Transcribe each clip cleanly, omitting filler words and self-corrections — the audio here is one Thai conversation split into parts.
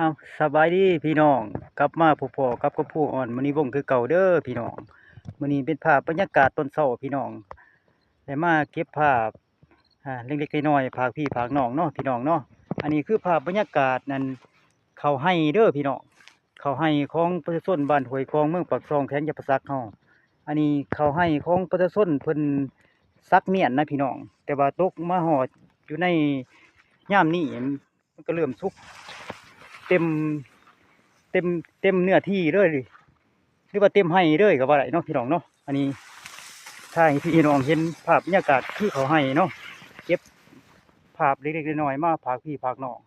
อ้าวสบายดีพี่น้องกลับมาพบกับผู้อ่อนมื้อนี้วงคือเก่าเด้อพี่น้องมื้อนี้เป็นภาพบรรยากาศตอนเช้าพี่น้องได้มาเก็บภาพเล็กๆน้อยๆฝากพี่ฝากน้องเนาะพี่น้องเนาะอันนี้คือภาพบรรยากาศนั่นเขาให้เด้อพี่น้องเขาให้ของประชาชนบ้านห้วยคลองเมืองปากซองแขวงยะปะสักเฮาอันนี้เขาให้ของประชาชนเพิ่นซักเมียนนะพี่น้องแต่ว่าตกมาฮอดอยู่ในยามนี้มันก็เริ่มสุก เต็มเต็มเต็มเนื้อที่เลยหรือว่าเต็มให้เลยก็ว่าได้เนาะพี่น้องเนาะอันนี้ถ้าให้พี่น้องเห็นภาพบรรยากาศคือเขาให้เนาะเก็บภาพเล็กๆน้อยๆมาฝากพี่ฝากน้อง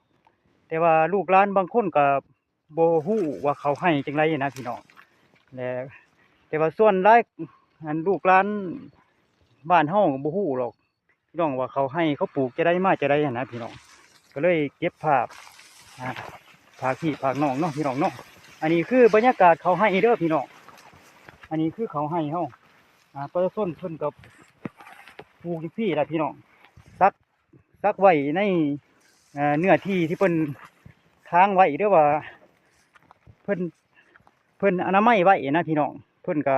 แต่ว่าลูกหลานบางคนก็บ่ฮู้ว่าเขาให้จังไรนะพี่น้องและแต่ว่าส่วนหลายอันลูกหลานบ้านเฮาก็บ่ฮู้หรอกพี่น้องว่าเขาให้เขาปลูกจะได้มาจะได้นะพี่น้องก็เลยเก็บภาพอ่า ฝากพี่ฝากน้องเนาะพี่น้องเนาะอันนี้คือบรรยากาศเขาให้เด้อพี่น้องอันนี้คือเขาให้เฮาประชาชนเพิ่นกับปลูกพี่ล่ะพี่น้องซักซักไว้ในเนื้อที่ที่เพิ่นค้างไว้หรือว่าเพิ่นเพิ่นอนามัยไว้นะพี่น้องเพิ่นก็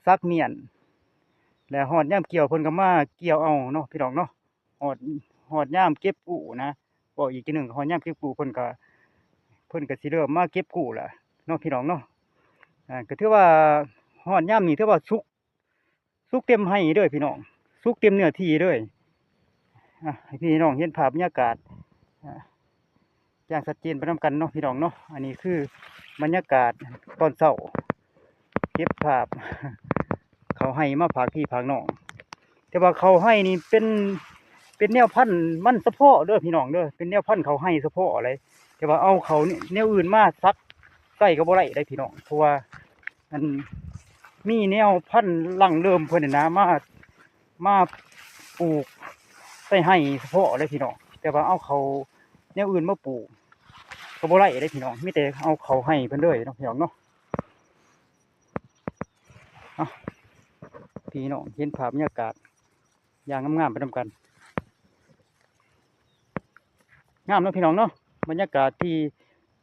ซักเมียนแล้วฮอดยามเกี่ยวเพิ่นก็มาเกี่ยวเอาเนาะพี่น้องเนาะฮอดฮอดยามเก็บกู้นะบอกอีกทีหนึ่งฮอดยามเก็บกู้เพิ่นก็สิเริ่มมาเก็บกู้ล่ะเนาะพี่น้องเนาะก็ถือว่าฮอดยามนี้ถือว่าสุกเต็มให้เด้อพี่น้องสุกเต็มเนื้อที่เด้อให้พี่น้องเห็นภาพบรรยากาศอ่าอย่างชัดเจนไปนำกันเนาะพี่น้องเนาะอันนี้คือบรรยากาศตอนเช้าเก็บภาพเขาให้มาฝากพี่ฝากน้องแต่ว่าเขาให้นี่เป็นแนวพันธุ์มันเฉพาะเด้อพี่น้องเด้อเป็นแนวพันธุ์เขาให้เฉพาะอะไรแต่ว่าเอาเขานี่แนวอื่นมาซักใส่ก็บ่ได้ได้พี่น้องเพราะว่ามันมีแนวพันธุ์ลังเริ่มเพิ่นน่ะนะมาปลูกใส่ให้เฉพาะเลยพี่น้องแต่ว่าเอาเขาแนวอื่นมาปลูกก็บ่ได้ได้พี่น้องมีแต่เอาเขาให้เพิ่นเลยเนาะพี่น้องเนาะเอาพี่น้องเห็นภาพบรรยากาศอย่างงามๆไปนำกันงามเนาะพี่น้องเนาะบรรยากาศ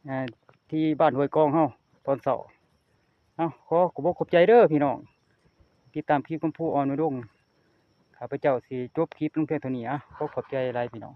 อ่าที่บ้านห้วยกองเฮาตอนเช้าเอาขอบอกขอบใจเด้อพี่น้องติดตามคลิปของผู้อ่อนอุดมข้าพเจ้าสิจบคลิปลงเพียงเท่านี้ขอขอบใจหลายพี่น้อง